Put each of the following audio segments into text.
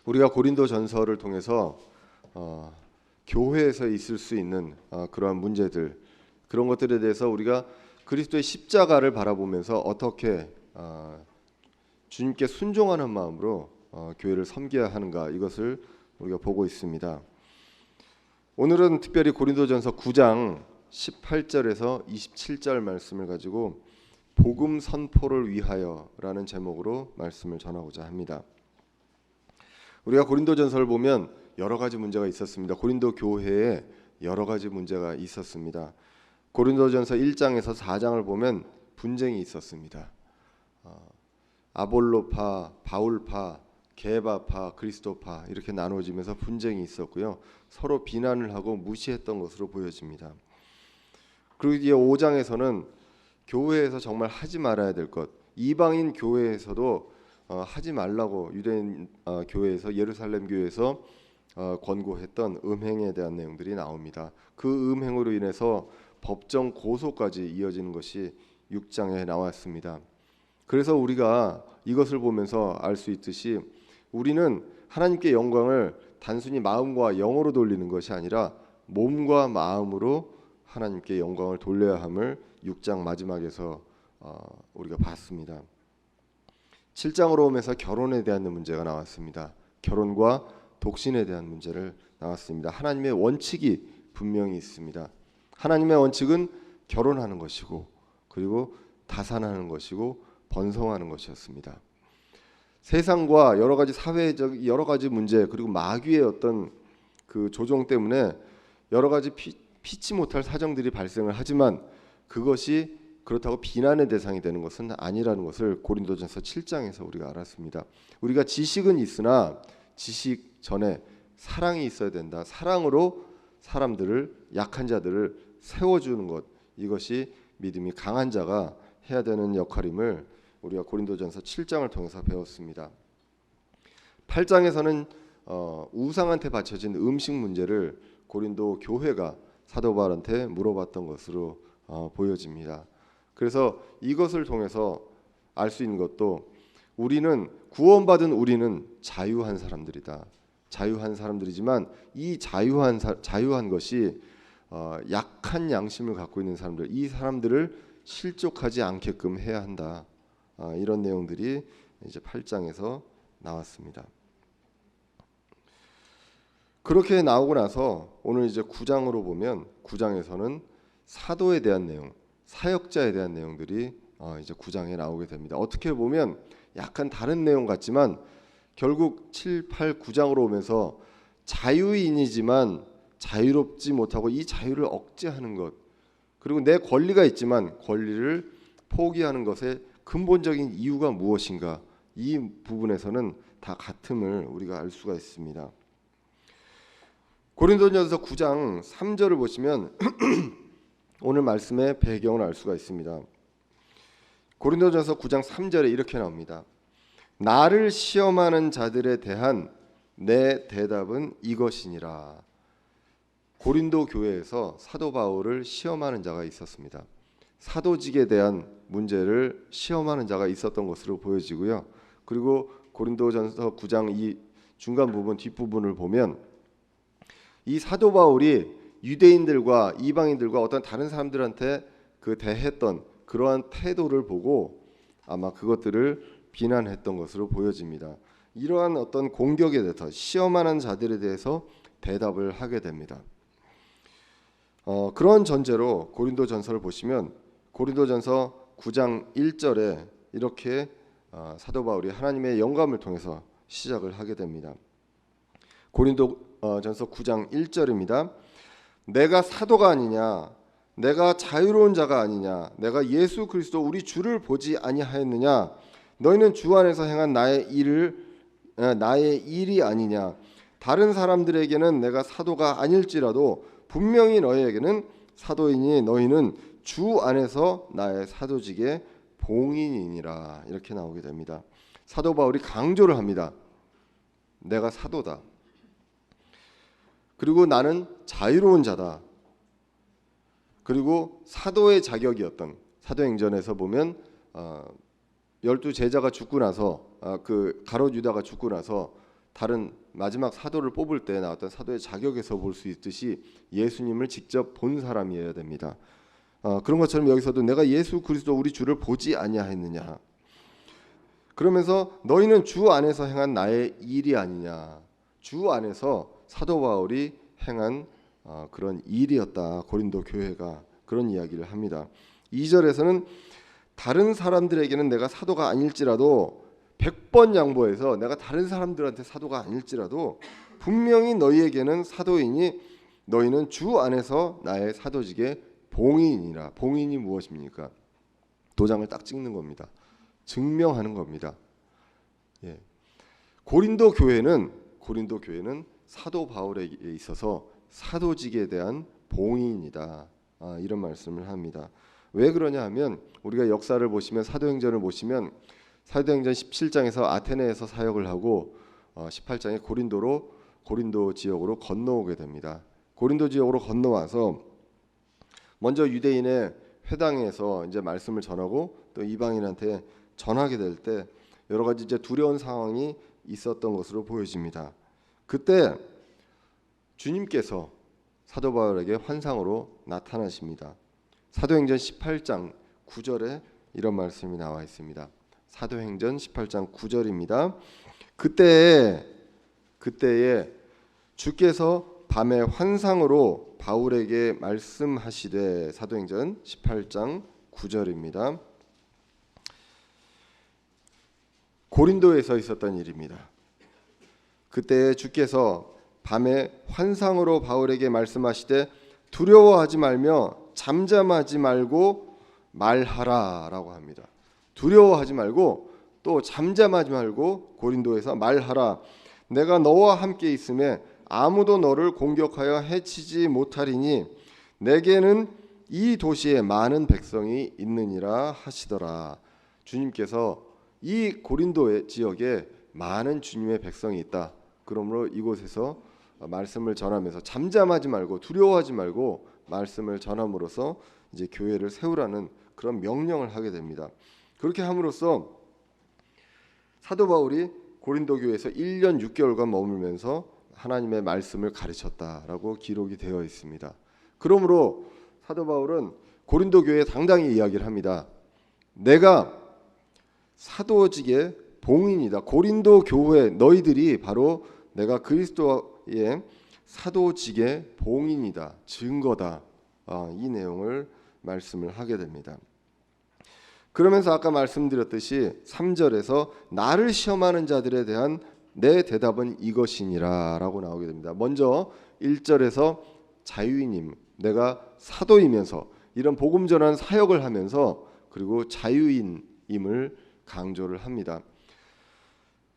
우리가 고린도 전서를 통해서 교회에서 있을 수 있는 그러한 문제들, 그런 것들에 대해서 우리가 그리스도의 십자가를 바라보면서 어떻게 주님께 순종하는 마음으로 교회를 섬겨야 하는가, 이것을 우리가 보고 있습니다. 오늘은 특별히 고린도전서 9장 18절에서 27절 말씀을 가지고 복음 선포를 위하여라는 제목으로 말씀을 전하고자 합니다. 우리가 고린도전서를 보면 여러 가지 문제가 있었습니다. 고린도 교회에 여러 가지 문제가 있었습니다. 고린도전서 1장에서 4장을 보면 분쟁이 있었습니다. 아볼로파, 바울파, 게바파, 그리스도파 이렇게 나눠지면서 분쟁이 있었고요. 서로 비난을 하고 무시했던 것으로 보여집니다. 그리고 이제 5장에서는 교회에서 정말 하지 말아야 될 것, 이방인 교회에서도 하지 말라고 유대인 교회에서, 예루살렘 교회에서 권고했던 음행에 대한 내용들이 나옵니다. 그 음행으로 인해서 법정 고소까지 이어지는 것이 6장에 나왔습니다. 그래서 우리가 이것을 보면서 알 수 있듯이 우리는 하나님께 영광을 단순히 마음과 영어로 돌리는 것이 아니라 몸과 마음으로 하나님께 영광을 돌려야 함을 6장 마지막에서 우리가 봤습니다. 7장으로 오면서 결혼에 대한 문제가 나왔습니다. 결혼과 독신에 대한 문제를 나왔습니다. 하나님의 원칙이 분명히 있습니다. 하나님의 원칙은 결혼하는 것이고, 그리고 다산하는 것이고, 번성하는 것이었습니다. 세상과 여러 가지 사회적 여러 가지 문제, 그리고 마귀의 어떤 그 조종 때문에 여러 가지 피치 못할 사정들이 발생을 하지만 그것이 그렇다고 비난의 대상이 되는 것은 아니라는 것을 고린도전서 7장에서 우리가 알았습니다. 우리가 지식은 있으나 지식 전에 사랑이 있어야 된다. 사랑으로 사람들을, 약한 자들을 세워주는 것, 이것이 믿음이 강한 자가 해야 되는 역할임을 우리가 고린도전서 7장을 통해서 배웠습니다. 8장에서는 우상한테 바쳐진 음식 문제를 고린도 교회가 사도 바울한테 물어봤던 것으로 보여집니다. 그래서 이것을 통해서 알 수 있는 것도, 우리는 구원받은 우리는 자유한 사람들이다. 자유한 사람들이지만 이 자유한 것이 약한 양심을 갖고 있는 사람들, 이 사람들을 실족하지 않게끔 해야 한다. 이런 내용들이 이제 8장에서 나왔습니다. 그렇게 나오고 나서 오늘 이제 9장으로 보면 9장에서는 사도에 대한 내용, 사역자에 대한 내용들이 이제 9장에 나오게 됩니다. 어떻게 보면 약간 다른 내용 같지만 결국 7, 8, 9장으로 오면서 자유인이지만 자유롭지 못하고 이 자유를 억제하는 것, 그리고 내 권리가 있지만 권리를 포기하는 것의 근본적인 이유가 무엇인가, 이 부분에서는 다 같음을 우리가 알 수가 있습니다. 고린도전서 9장 3절을 보시면 오늘 말씀의 배경을 알 수가 있습니다. 고린도전서 9장 3절에 이렇게 나옵니다. 나를 시험하는 자들에 대한 내 대답은 이것이니라. 고린도 교회에서 사도 바울을 시험하는 자가 있었습니다. 사도직에 대한 문제를 시험하는 자가 있었던 것으로 보여지고요. 그리고 고린도전서 9장 이 중간 부분, 뒷부분을 보면 이 사도 바울이 유대인들과 이방인들과 어떤 다른 사람들한테 그 대했던 그러한 태도를 보고 아마 그것들을 비난했던 것으로 보여집니다. 이러한 어떤 공격에 대해서, 시험하는 자들에 대해서 대답을 하게 됩니다. 그런 전제로 고린도전서를 보시면 고린도전서 9장 1절에 이렇게 사도 바울이 하나님의 영감을 통해서 시작을 하게 됩니다. 고린도전서 9장 1절입니다. 내가 사도가 아니냐, 내가 자유로운 자가 아니냐, 내가 예수 그리스도 우리 주를 보지 아니하였느냐, 너희는 주 안에서 행한 나의 일이 아니냐. 다른 사람들에게는 내가 사도가 아닐지라도 분명히 너희에게는 사도이니 너희는 주 안에서 나의 사도직의 봉인이니라. 이렇게 나오게 됩니다. 사도 바울이 강조를 합니다. 내가 사도다. 그리고 나는 자유로운 자다. 그리고 사도의 자격이었던, 사도행전에서 보면 12제자가 죽고 나서 그 가롯 유다가 죽고 나서 다른 마지막 사도를 뽑을 때 나왔던 사도의 자격에서 볼 수 있듯이 예수님을 직접 본 사람이어야 됩니다. 그런 것처럼 여기서도 내가 예수 그리스도 우리 주를 보지 아니하였느냐. 그러면서 너희는 주 안에서 행한 나의 일이 아니냐. 주 안에서 사도 바울이 행한 그런 일이었다. 고린도 교회가 그런 이야기를 합니다. 2절에서는 다른 사람들에게는 내가 사도가 아닐지라도 100번 양보해서 내가 다른 사람들한테 사도가 아닐지라도 분명히 너희에게는 사도이니 너희는 주 안에서 나의 사도직의 봉인이라. 봉인이 무엇입니까? 도장을 딱 찍는 겁니다. 증명하는 겁니다. 예. 고린도 교회는 사도 바울에게 있어서 사도직에 대한 봉인이다. 이런 말씀을 합니다. 왜 그러냐 하면 우리가 역사를 보시면 사도행전을 보시면 사도행전 17장에서 아테네에서 사역을 하고 18장에 고린도 지역으로 건너오게 됩니다. 고린도 지역으로 건너와서 먼저 유대인의 회당에서 이제 말씀을 전하고 또 이방인한테 전하게 될 때 여러 가지 이제 두려운 상황이 있었던 것으로 보여집니다. 그때 주님께서 사도 바울에게 환상으로 나타나십니다. 사도행전 18장 9절에 이런 말씀이 나와 있습니다. 사도행전 18장 9절입니다. 그때에 주께서 밤에 환상으로 바울에게 말씀하시되. 사도행전 18장 9절입니다. 고린도에서 있었던 일입니다. 그때 주께서 밤에 환상으로 바울에게 말씀하시되 두려워하지 말며 잠잠하지 말고 말하라라고 합니다. 두려워하지 말고 또 잠잠하지 말고 고린도에서 말하라. 내가 너와 함께 있음에 아무도 너를 공격하여 해치지 못하리니 내게는 이 도시에 많은 백성이 있느니라 하시더라. 주님께서 이 고린도 지역에 많은 주님의 백성이 있다. 그러므로 이곳에서 말씀을 전하면서 잠잠하지 말고 두려워하지 말고 말씀을 전함으로써 이제 교회를 세우라는 그런 명령을 하게 됩니다. 그렇게 함으로써 사도 바울이 고린도 교회에서 1년 6개월간 머물면서 하나님의 말씀을 가르쳤다라고 기록이 되어 있습니다. 그러므로 사도 바울은 고린도 교회에 당당히 이야기를 합니다. 내가 사도직의 봉인이다. 고린도 교회 너희들이 바로 내가 그리스도의 사도직의 봉인이다. 증거다. 이 내용을 말씀을 하게 됩니다. 그러면서 아까 말씀드렸듯이 3절에서 나를 시험하는 자들에 대한 내 대답은 이것이니라 라고 나오게 됩니다. 먼저 1절에서 자유인임, 내가 사도이면서 이런 복음 전한 사역을 하면서 그리고 자유인임을 강조를 합니다.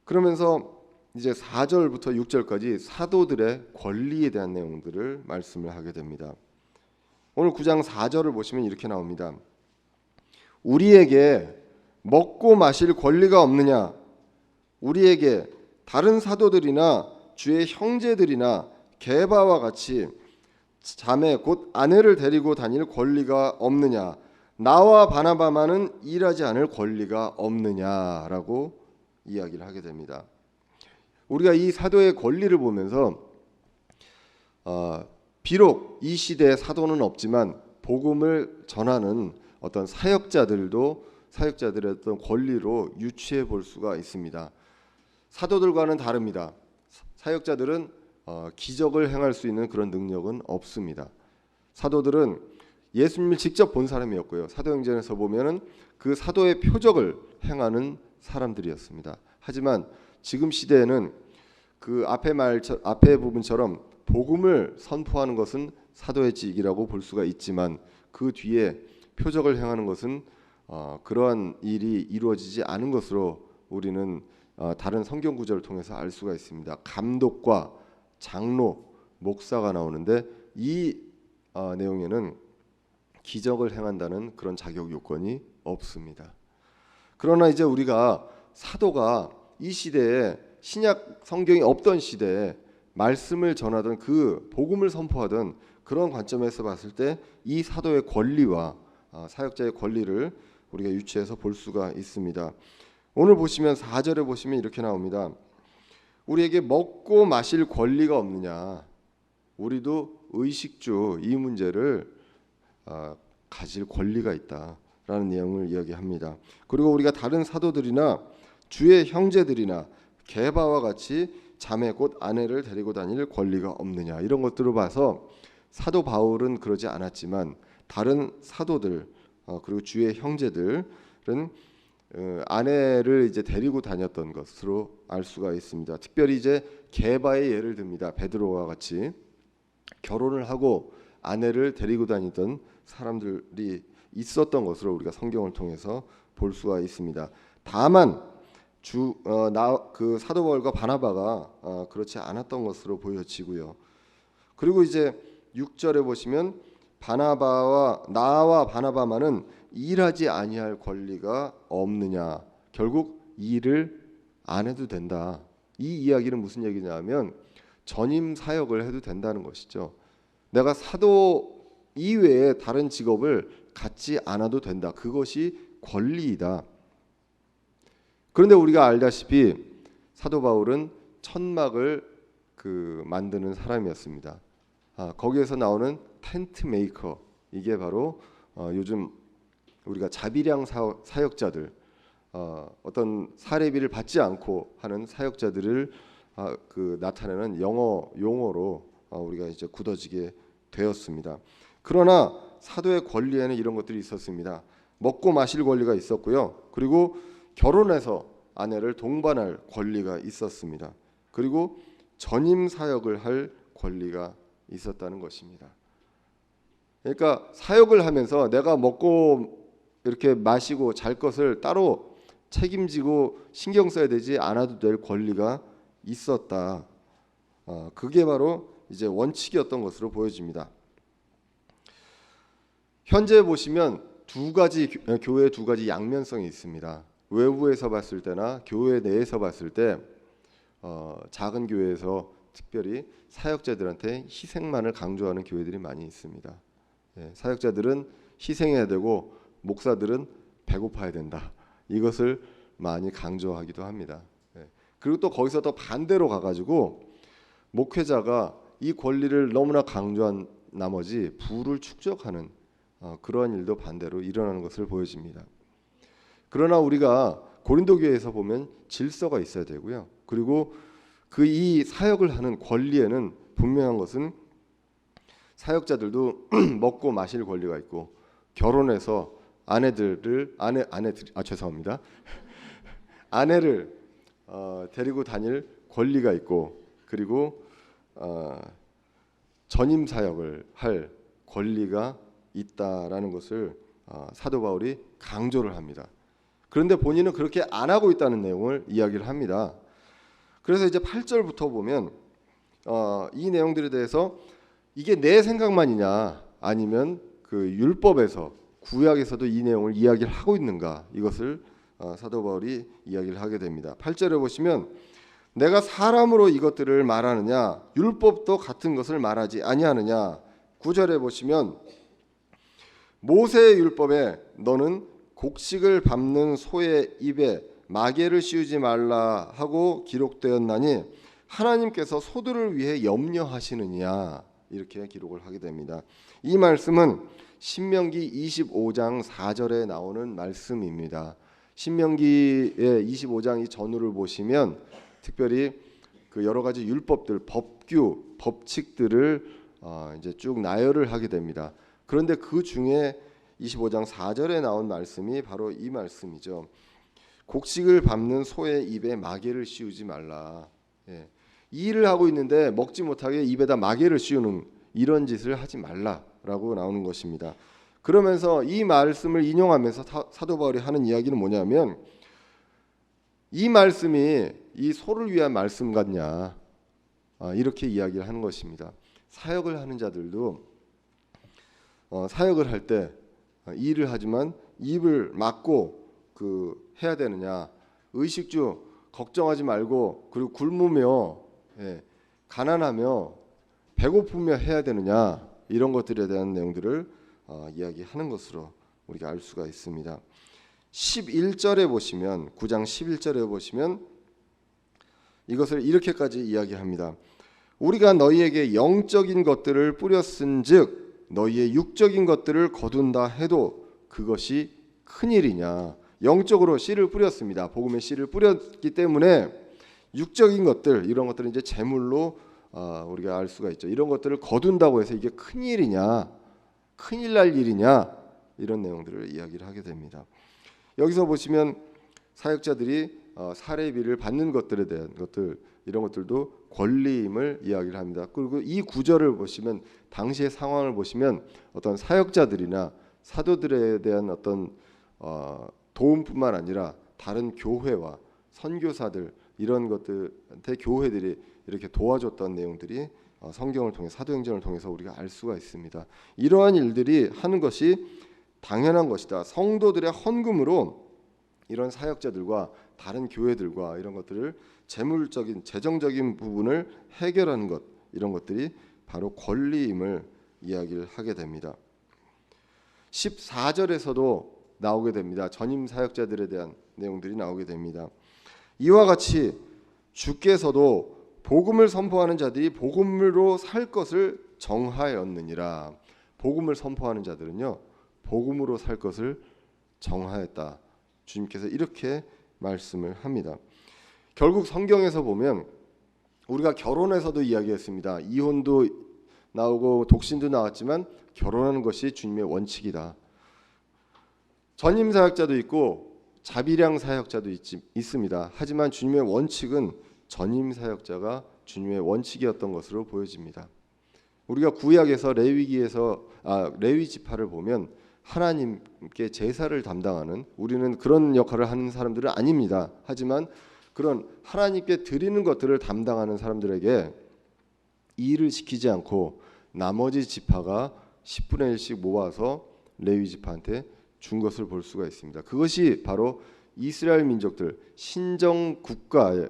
그러면서 이제 4절부터 6절까지 사도들의 권리에 대한 내용들을 말씀을 하게 됩니다. 오늘 9장 4절을 보시면 이렇게 나옵니다. 우리에게 먹고 마실 권리가 없느냐? 우리에게 다른 사도들이나 주의 형제들이나 게바와 같이 자매 곧 아내를 데리고 다닐 권리가 없느냐? 나와 바나바만은 일하지 않을 권리가 없느냐라고 이야기를 하게 됩니다. 우리가 이 사도의 권리를 보면서 비록 이 시대에 사도는 없지만 복음을 전하는 어떤 사역자들의 어떤 권리로 유추해 볼 수가 있습니다. 사도들과는 다릅니다. 사역자들은 기적을 행할 수 있는 그런 능력은 없습니다. 사도들은 예수님을 직접 본 사람이었고요. 사도행전에서 보면은 그 사도의 표적을 행하는 사람들이었습니다. 하지만 지금 시대에는 그 앞에 부분처럼 복음을 선포하는 것은 사도의 직이라고 볼 수가 있지만 그 뒤에 표적을 행하는 것은 그러한 일이 이루어지지 않은 것으로 우리는 다른 성경 구절을 통해서 알 수가 있습니다. 감독과 장로, 목사가 나오는데 이 내용에는 기적을 행한다는 그런 자격 요건이 없습니다. 그러나 이제 우리가 사도가 이 시대에 신약 성경이 없던 시대에 말씀을 전하던 그 복음을 선포하던 그런 관점에서 봤을 때 이 사도의 권리와 사역자의 권리를 우리가 유추해서 볼 수가 있습니다. 오늘 보시면 4절에 보시면 이렇게 나옵니다. 우리에게 먹고 마실 권리가 없느냐? 우리도 의식주 이 문제를 가질 권리가 있다라는 내용을 이야기합니다. 그리고 우리가 다른 사도들이나 주의 형제들이나 게바와 같이 자매 곧 아내를 데리고 다닐 권리가 없느냐, 이런 것들을 봐서 사도 바울은 그러지 않았지만 다른 사도들 그리고 주의 형제들은 아내를 이제 데리고 다녔던 것으로 알 수가 있습니다. 특별히 이제 게바의 예를 듭니다. 베드로와 같이 결혼을 하고 아내를 데리고 다니던 사람들이 있었던 것으로 우리가 성경을 통해서 볼 수가 있습니다. 다만 그 사도 바울과 바나바가 그렇지 않았던 것으로 보여지고요. 그리고 이제 6절에 보시면 나와 바나바만은 일하지 아니할 권리가 없느냐, 결국 일을 안 해도 된다. 이 이야기는 무슨 얘기냐면 전임 사역을 해도 된다는 것이죠. 내가 사도 이외에 다른 직업을 갖지 않아도 된다. 그것이 권리이다. 그런데 우리가 알다시피 사도 바울은 천막을 만드는 사람이었습니다. 거기에서 나오는 텐트 메이커, 이게 바로 요즘 우리가 자비량 사역자들, 어떤 사례비를 받지 않고 하는 사역자들을 나타내는 영어 용어로 우리가 이제 굳어지게 되었습니다. 그러나 사도의 권리에는 이런 것들이 있었습니다. 먹고 마실 권리가 있었고요. 그리고 결혼해서 아내를 동반할 권리가 있었습니다. 그리고 전임 사역을 할 권리가 있었다는 것입니다. 그러니까 사역을 하면서 내가 먹고 이렇게 마시고 잘 것을 따로 책임지고 신경 써야 되지 않아도 될 권리가 있었다. 그게 바로 이제 원칙이었던 것으로 보여집니다. 현재 보시면 교회의 두 가지 양면성이 있습니다. 외부에서 봤을 때나 교회 내에서 봤을 때 작은 교회에서 특별히 사역자들한테 희생만을 강조하는 교회들이 많이 있습니다. 사역자들은 희생해야 되고 목사들은 배고파야 된다. 이것을 많이 강조하기도 합니다. 그리고 또 거기서 또 반대로 가가지고 목회자가 이 권리를 너무나 강조한 나머지 부를 축적하는 그러한 일도 반대로 일어나는 것을 보여집니다. 그러나 우리가 고린도 교회에서 보면 질서가 있어야 되고요. 그리고 이 사역을 하는 권리에는 분명한 것은 사역자들도 먹고 마실 권리가 있고 결혼해서 아내를 데리고 다닐 권리가 있고 그리고 전임 사역을 할 권리가 있다라는 것을 사도 바울이 강조를 합니다. 그런데 본인은 그렇게 안 하고 있다는 내용을 이야기를 합니다. 그래서 이제 8절부터 보면 이 내용들에 대해서 이게 내 생각만이냐 아니면 그 율법에서 구약에서도 이 내용을 이야기를 하고 있는가, 이것을 사도 바울이 이야기를 하게 됩니다. 8절에 보시면 내가 사람으로 이것들을 말하느냐 율법도 같은 것을 말하지 아니하느냐. 9절에 보시면 모세의 율법에 너는 곡식을 밟는 소의 입에 마개를 씌우지 말라 하고 기록되었나니 하나님께서 소들을 위해 염려하시느냐, 이렇게 기록을 하게 됩니다. 이 말씀은 신명기 25장 4절에 나오는 말씀입니다. 신명기의 25장 이 전후를 보시면 특별히 그 여러 가지 율법들, 법규, 법칙들을 이제 쭉 나열을 하게 됩니다. 그런데 그 중에 25장 4절에 나온 말씀이 바로 이 말씀이죠. 곡식을 밟는 소의 입에 마개를 씌우지 말라. 이 일을 하고 있는데 먹지 못하게 입에다 마개를 씌우는 이런 짓을 하지 말라라고 나오는 것입니다. 그러면서 이 말씀을 인용하면서 사도 바울이 하는 이야기는 뭐냐면 이 말씀이 이 소를 위한 말씀 같냐, 이렇게 이야기를 하는 것입니다. 사역을 하는 자들도 사역을 할 때 일을 하지만 입을 막고 해야 되느냐, 의식주 걱정하지 말고 그리고 굶으며 가난하며 배고프며 해야 되느냐, 이런 것들에 대한 내용들을 이야기하는 것으로 우리가 알 수가 있습니다. 11절에 보시면 9장 11절에 보시면 이것을 이렇게까지 이야기합니다. 우리가 너희에게 영적인 것들을 뿌렸은즉 너희의 육적인 것들을 거둔다 해도 그것이 큰일이냐. 영적으로 씨를 뿌렸습니다. 복음의 씨를 뿌렸기 때문에 육적인 것들, 이런 것들은 이제 제물로 우리가 알 수가 있죠. 이런 것들을 거둔다고 해서 이게 큰일이냐, 큰일 날 일이냐, 이런 내용들을 이야기를 하게 됩니다. 여기서 보시면 사역자들이 사례비를 받는 것들에 대한 것들, 이런 것들도 권리임을 이야기를 합니다. 그리고 이 구절을 보시면 당시의 상황을 보시면 어떤 사역자들이나 사도들에 대한 어떤 도움뿐만 아니라 다른 교회와 선교사들, 이런 것들한테 교회들이 이렇게 도와줬던 내용들이 성경을 통해, 사도행전을 통해서 우리가 알 수가 있습니다. 이러한 일들이 하는 것이 당연한 것이다. 성도들의 헌금으로 이런 사역자들과 다른 교회들과 이런 것들을 재물적인, 재정적인 부분을 해결하는 것, 이런 것들이 바로 권리임을 이야기를 하게 됩니다. 14절에서도 나오게 됩니다. 전임 사역자들에 대한 내용들이 나오게 됩니다. 이와 같이 주께서도 복음을 선포하는 자들이 복음으로 살 것을 정하였느니라. 복음을 선포하는 자들은요, 복음으로 살 것을 정하였다. 주님께서 이렇게 말씀을 합니다. 결국 성경에서 보면 우리가 결혼에서도 이야기했습니다. 이혼도 나오고 독신도 나왔지만 결혼하는 것이 주님의 원칙이다. 전임 사역자도 있고 자비량 사역자도 있습니다. 하지만 주님의 원칙은 전임 사역자가 주님의 원칙이었던 것으로 보여집니다. 우리가 구약에서 레위 지파를 보면 하나님께 제사를 담당하는, 우리는 그런 역할을 하는 사람들은 아닙니다. 하지만 그런 하나님께 드리는 것들을 담당하는 사람들에게 이 일을 시키지 않고 나머지 지파가 10분의 1씩 모아서 레위 지파한테 준 것을 볼 수가 있습니다. 그것이 바로 이스라엘 민족들 신정 국가에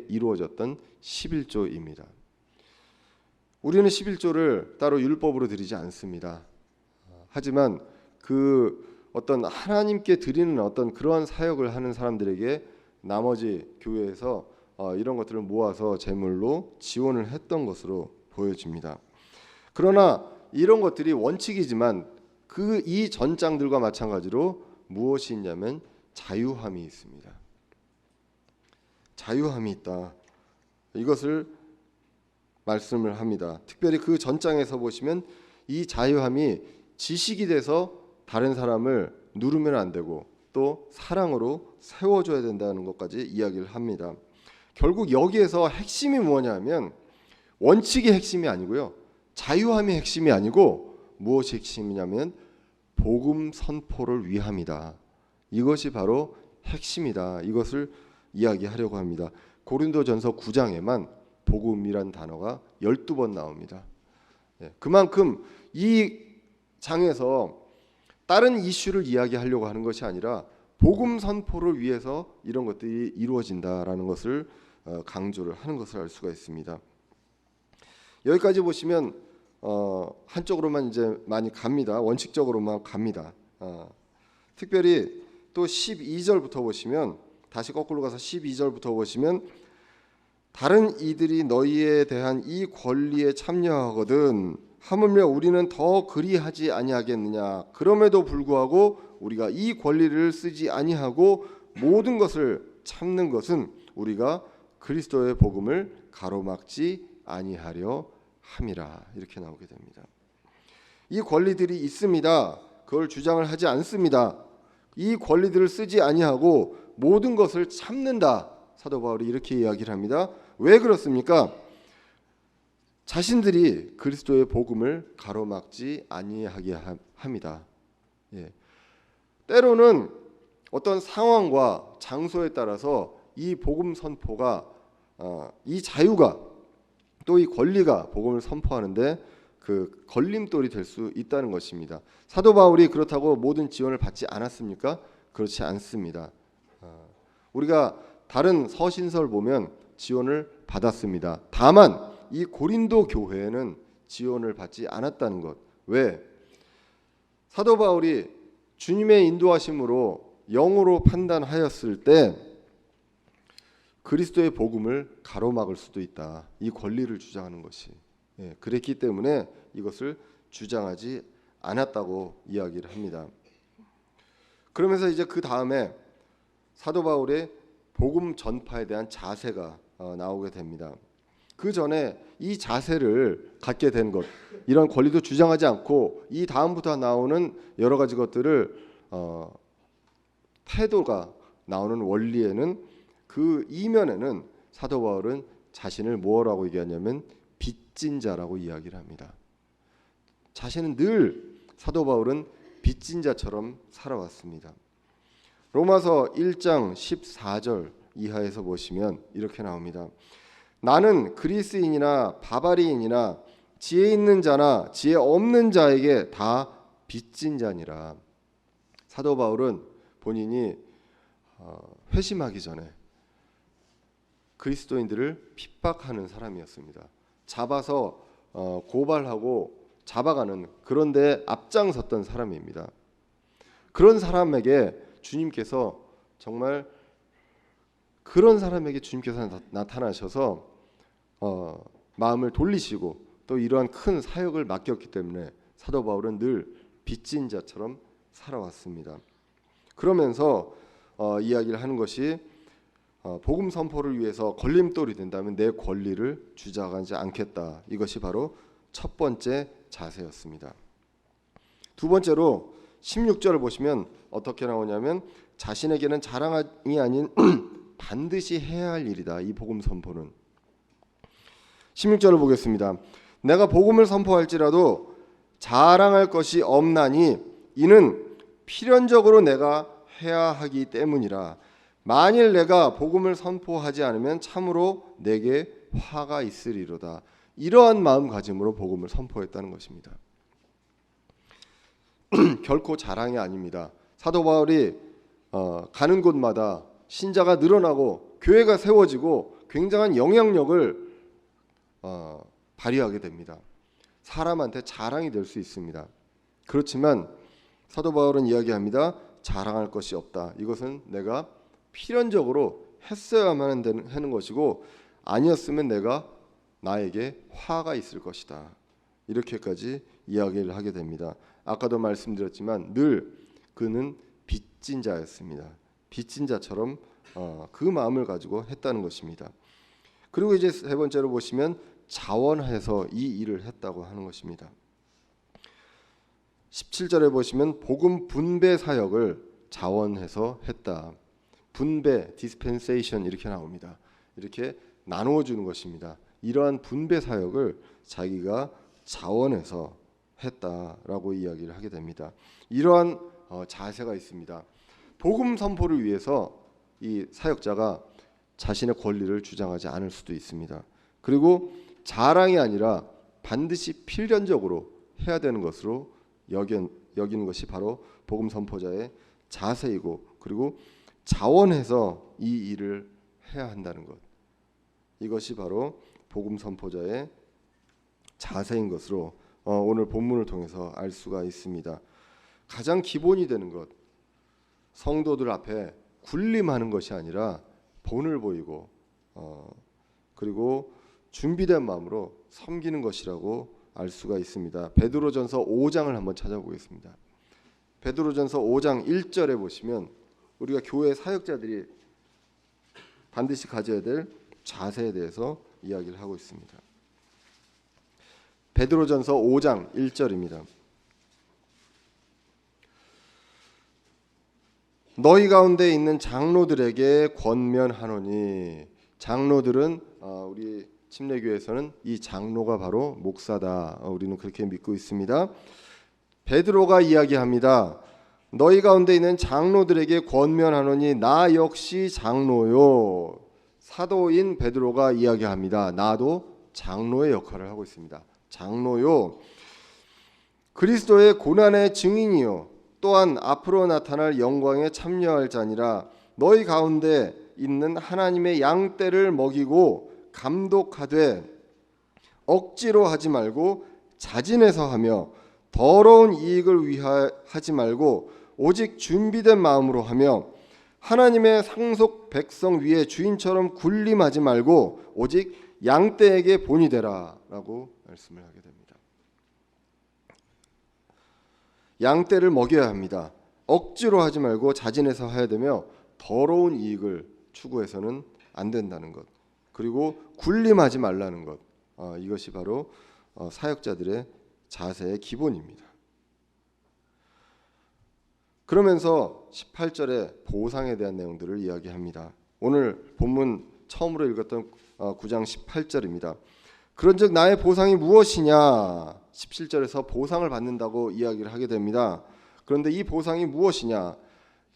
이루어졌던 11조입니다. 우리는 11조를 따로 율법으로 드리지 않습니다. 하지만 그 어떤 하나님께 드리는 어떤 그러한 사역을 하는 사람들에게 나머지 교회에서 이런 것들을 모아서 제물로 지원을 했던 것으로 보여집니다. 그러나 이런 것들이 원칙이지만 이 전장들과 마찬가지로 무엇이 있냐면 자유함이 있습니다. 자유함이 있다. 이것을 말씀을 합니다. 특별히 그 전장에서 보시면 이 자유함이 지식이 돼서 다른 사람을 누르면 안 되고 또 사랑으로 세워줘야 된다는 것까지 이야기를 합니다. 결국 여기에서 핵심이 뭐냐면 원칙이 핵심이 아니고요, 자유함이 핵심이 아니고 무엇이 핵심이냐면 복음 선포를 위함이다. 이것이 바로 핵심이다. 이것을 이야기하려고 합니다. 고린도전서 9장에만 복음이란 단어가 12번 나옵니다. 그만큼 이 장에서 다른 이슈를 이야기하려고 하는 것이 아니라 복음 선포를 위해서 이런 것들이 이루어진다라는 것을 강조를 하는 것을 알 수가 있습니다. 여기까지 보시면 한쪽으로만 이제 많이 갑니다. 원칙적으로만 갑니다. 특별히 또 12절부터 보시면, 다시 거꾸로 가서 12절부터 보시면, 다른 이들이 너희에 대한 이 권리에 참여하거든 하물며 우리는 더 그리하지 아니하겠느냐. 그럼에도 불구하고 우리가 이 권리를 쓰지 아니하고 모든 것을 참는 것은 우리가 그리스도의 복음을 가로막지 아니하려 함이라. 이렇게 나오게 됩니다. 이 권리들이 있습니다. 그걸 주장을 하지 않습니다. 이 권리들을 쓰지 아니하고 모든 것을 참는다. 사도 바울이 이렇게 이야기를 합니다. 왜 그렇습니까? 자신들이 그리스도의 복음을 가로막지 아니하게 합니다. 때로는 어떤 상황과 장소에 따라서 이 복음 선포가, 이 자유가, 또 이 권리가 복음을 선포하는데 그 걸림돌이 될 수 있다는 것입니다. 사도 바울이 그렇다고 모든 지원을 받지 않았습니까? 그렇지 않습니다. 우리가 다른 서신서를 보면 지원을 받았습니다. 다만 이 고린도 교회는 지원을 받지 않았다는 것. 왜? 사도 바울이 주님의 인도하심으로 영으로 판단하였을 때 그리스도의 복음을 가로막을 수도 있다. 이 권리를 주장하는 것이 그랬기 때문에 이것을 주장하지 않았다고 이야기를 합니다. 그러면서 이제 그 다음에 사도 바울의 복음 전파에 대한 자세가 나오게 됩니다. 그 전에 이 자세를 갖게 된 것, 이런 권리도 주장하지 않고 이 다음부터 나오는 여러 가지 것들을 태도가 나오는 원리에는 그 이면에는 사도 바울은 자신을 뭐라고 얘기하냐면 빚진 자라고 이야기를 합니다. 자신은 늘 사도 바울은 빚진 자처럼 살아왔습니다. 로마서 1장 14절 이하에서 보시면 이렇게 나옵니다. 나는 그리스인이나 바바리인이나 지혜 있는 자나 지혜 없는 자에게 다 빚진 자니라. 사도 바울은 본인이 회심하기 전에 그리스도인들을 핍박하는 사람이었습니다. 잡아서 고발하고 잡아가는, 그런데 앞장섰던 사람입니다. 그런 사람에게 주님께서 정말 그런 사람에게 주님께서 나타나셔서 마음을 돌리시고 또 이러한 큰 사역을 맡겼기 때문에 사도 바울은 늘 빚진 자처럼 살아왔습니다. 그러면서 이야기를 하는 것이 복음 선포를 위해서 걸림돌이 된다면 내 권리를 주장하지 않겠다. 이것이 바로 첫 번째 자세였습니다. 두 번째로 16절을 보시면 어떻게 나오냐면 자신에게는 자랑이 아닌 반드시 해야 할 일이다. 이 복음 선포는 16절을 보겠습니다. 내가 복음을 선포할지라도 자랑할 것이 없나니 이는 필연적으로 내가 해야 하기 때문이라. 만일 내가 복음을 선포하지 않으면 참으로 내게 화가 있으리로다. 이러한 마음가짐으로 복음을 선포했다는 것입니다. 결코 자랑이 아닙니다. 사도 바울이 가는 곳마다 신자가 늘어나고 교회가 세워지고 굉장한 영향력을 발휘하게 됩니다. 사람한테 자랑이 될 수 있습니다. 그렇지만 사도 바울은 이야기합니다. 자랑할 것이 없다. 이것은 내가 필연적으로 했어야만 하는 것이고 아니었으면 내가 나에게 화가 있을 것이다. 이렇게까지 이야기를 하게 됩니다. 아까도 말씀드렸지만 늘 그는 빚진 자였습니다. 빚진 자처럼 그 마음을 가지고 했다는 것입니다. 그리고 이제 세 번째로 보시면 자원해서 이 일을 했다고 하는 것입니다. 17절에 보시면 복음 분배 사역을 자원해서 했다. 분배, dispensation 이렇게 나옵니다. 이렇게 나누어 주는 것입니다. 이러한 분배 사역을 자기가 자원해서 했다라고 이야기를 하게 됩니다. 이러한 자세가 있습니다. 복음 선포를 위해서 이 사역자가 자신의 권리를 주장하지 않을 수도 있습니다. 그리고 자랑이 아니라 반드시 필연적으로 해야 되는 것으로 여기는 것이 바로 복음 선포자의 자세이고, 그리고 자원해서 이 일을 해야 한다는 것, 이것이 바로 복음 선포자의 자세인 것으로 오늘 본문을 통해서 알 수가 있습니다. 가장 기본이 되는 것, 성도들 앞에 군림하는 것이 아니라 본을 보이고 그리고 준비된 마음으로 섬기는 것이라고 알 수가 있습니다. 베드로전서 5장을 한번 찾아보겠습니다. 베드로전서 5장 1절에 보시면 우리가 교회 사역자들이 반드시 가져야 될 자세에 대해서 이야기를 하고 있습니다. 베드로전서 5장 1절입니다. 너희 가운데 있는 장로들에게 권면하노니, 장로들은 우리 침례교회에서는 이 장로가 바로 목사다. 우리는 그렇게 믿고 있습니다. 베드로가 이야기합니다. 너희 가운데 있는 장로들에게 권면하노니 나 역시 장로요. 사도인 베드로가 이야기합니다. 나도 장로의 역할을 하고 있습니다. 장로요. 그리스도의 고난의 증인이요. 또한 앞으로 나타날 영광에 참여할 자니라. 너희 가운데 있는 하나님의 양떼를 먹이고 감독하되 억지로 하지 말고 자진해서 하며 더러운 이익을 위하지 말고 오직 준비된 마음으로 하며 하나님의 상속 백성 위에 주인처럼 군림하지 말고 오직 양떼에게 본이 되라 라고 말씀을 하게 됩니다. 양떼를 먹여야 합니다. 억지로 하지 말고 자진해서 해야 되며 더러운 이익을 추구해서는 안 된다는 것, 그리고 군림하지 말라는 것, 이것이 바로 사역자들의 자세의 기본입니다. 그러면서 18절에 보상에 대한 내용들을 이야기합니다. 오늘 본문 처음으로 읽었던 9장 18절입니다. 그런즉 나의 보상이 무엇이냐? 17절에서 보상을 받는다고 이야기를 하게 됩니다. 그런데 이 보상이 무엇이냐?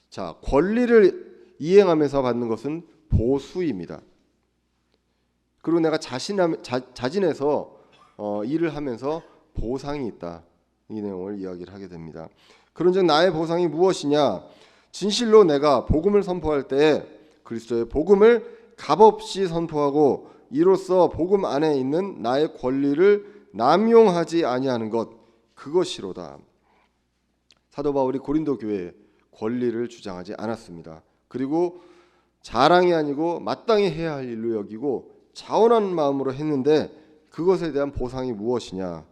자, 권리를 이행하면서 받는 것은 보수입니다. 그리고 내가 자진해서 일을 하면서 보상이 있다. 이 내용을 이야기를 하게 됩니다. 그런즉 나의 보상이 무엇이냐? 진실로 내가 복음을 선포할 때에 그리스도의 복음을 값없이 선포하고 이로써 복음 안에 있는 나의 권리를 남용하지 아니하는 것, 그것이로다. 사도 바울이 고린도 교회에 권리를 주장하지 않았습니다. 그리고 자랑이 아니고 마땅히 해야 할 일로 여기고 자원하는 마음으로 했는데 그것에 대한 보상이 무엇이냐?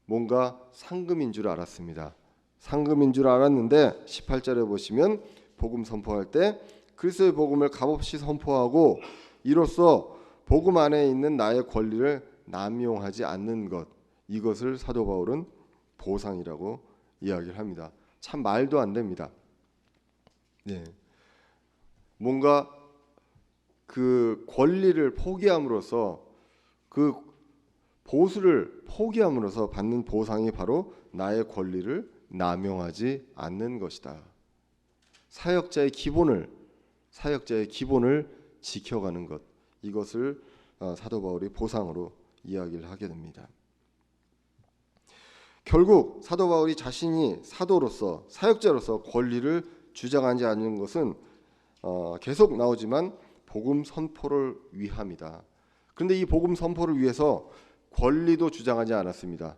뭔가 상금인 줄 알았습니다. 상금인 줄 알았는데 18절에 보시면 복음 선포할 때 그리스도의 복음을 값없이 선포하고 이로써 복음 안에 있는 나의 권리를 남용하지 않는 것, 이것을 사도 바울은 보상이라고 이야기를 합니다. 참 말도 안 됩니다. 네. 뭔가 그 권리를 포기함으로써, 그 보수를 포기함으로써 받는 보상이 바로 나의 권리를 남용하지 않는 것이다. 사역자의 기본을 지켜가는 것, 이것을 사도 바울이 보상으로 이야기를 하게 됩니다. 결국 사도 바울이 자신이 사도로서, 사역자로서 권리를 주장하지 않는 것은 계속 나오지만 복음 선포를 위함이다. 그런데 이 복음 선포를 위해서 권리도 주장하지 않았습니다.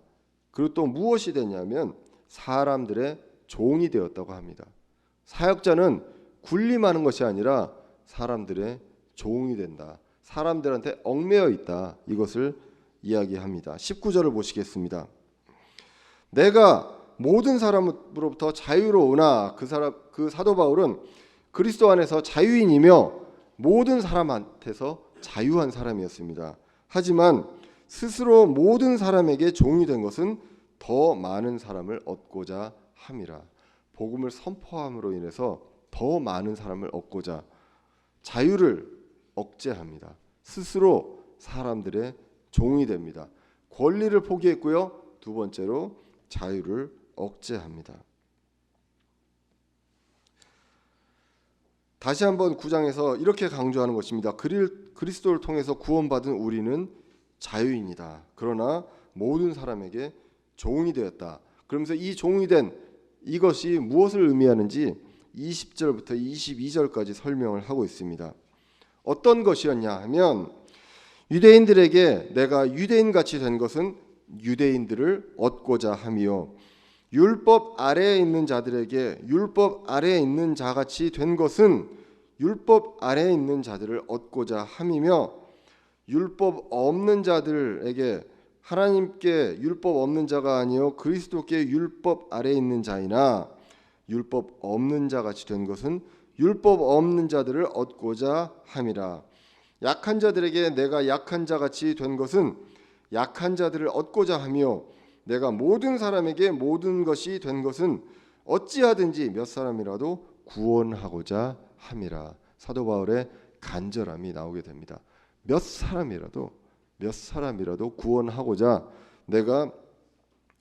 그리고 또 무엇이 되냐면 사람들의 종이 되었다고 합니다. 사역자는 군림하는 것이 아니라 사람들의 종이 된다. 사람들한테 얽매여 있다. 이것을 이야기합니다. 19절을 보시겠습니다. 내가 모든 사람으로부터 자유로우나 그 사도 바울은 그리스도 안에서 자유인이며 모든 사람한테서 자유한 사람이었습니다. 하지만 스스로 모든 사람에게 종이 된 것은 더 많은 사람을 얻고자 함이라. 복음을 선포함으로 인해서 더 많은 사람을 얻고자 자유를 억제합니다. 스스로 사람들의 종이 됩니다. 권리를 포기했고요. 두 번째로 자유를 억제합니다. 다시 한번 9장에서 이렇게 강조하는 것입니다. 그리스도를 통해서 구원받은 우리는 자유인이다. 그러나 모든 사람에게 종이 되었다. 그러면서 이 종이 된 이것이 무엇을 의미하는지 20절부터 22절까지 설명을 하고 있습니다. 어떤 것이었냐 하면 유대인들에게 내가 유대인같이 된 것은 유대인들을 얻고자 함이요 율법 아래에 있는 자들에게 율법 아래에 있는 자같이 된 것은 율법 아래에 있는 자들을 얻고자 함이며 율법 없는 자들에게 하나님께 율법 없는 자가 아니요 그리스도께 율법 아래에 있는 자이나 율법 없는 자같이 된 것은 율법 없는 자들을 얻고자 함이라. 약한 자들에게 내가 약한 자같이 된 것은 약한 자들을 얻고자 하며 내가 모든 사람에게 모든 것이 된 것은 어찌하든지 몇 사람이라도 구원하고자 함이라. 사도 바울의 간절함이 나오게 됩니다. 몇 사람이라도 구원하고자 내가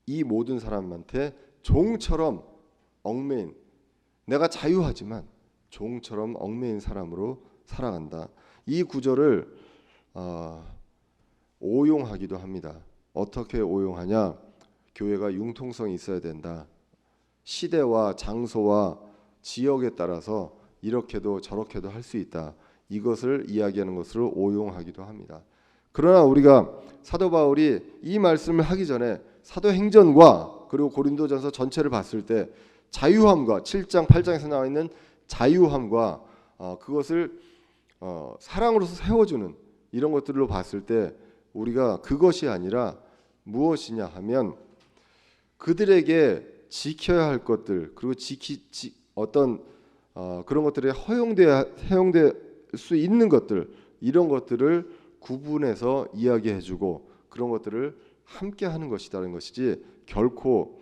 이 모든 사람한테 종처럼 얽매인, 내가 자유하지만 종처럼 얽매인 사람으로 살아간다. 이 구절을 오용하기도 합니다. 어떻게 오용하냐? 교회가 융통성이 있어야 된다. 시대와 장소와 지역에 따라서 이렇게도 저렇게도 할 수 있다. 이것을 이야기하는 것으로 오용하기도 합니다. 그러나 우리가 사도 바울이 이 말씀을 하기 전에 사도행전과 그리고 고린도전서 전체를 봤을 때 자유함과 7장 8장에서 나와 있는 자유함과 그것을 사랑으로서 세워주는 이런 것들로 봤을 때 우리가 그것이 아니라 무엇이냐 하면 그들에게 지켜야 할 것들 그리고 어떤 그런 것들에 허용될 수 있는 것들 이런 것들을 구분해서 이야기해주고 그런 것들을 함께 하는 것이라는 것이지 결코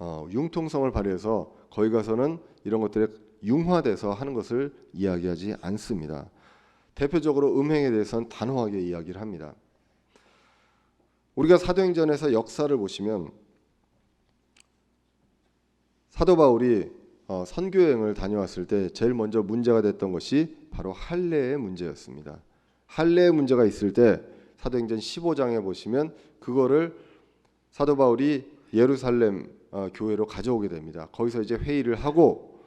융통성을 발휘해서 거기 가서는 이런 것들에 융화돼서 하는 것을 이야기하지 않습니다. 대표적으로 음행에 대해서는 단호하게 이야기를 합니다. 우리가 사도행전에서 역사를 보시면 사도 바울이 선교여행을 다녀왔을 때 제일 먼저 문제가 됐던 것이 바로 할례의 문제였습니다. 할례의 문제가 있을 때 사도행전 15장에 보시면 그거를 사도 바울이 예루살렘 교회로 가져오게 됩니다. 거기서 이제 회의를 하고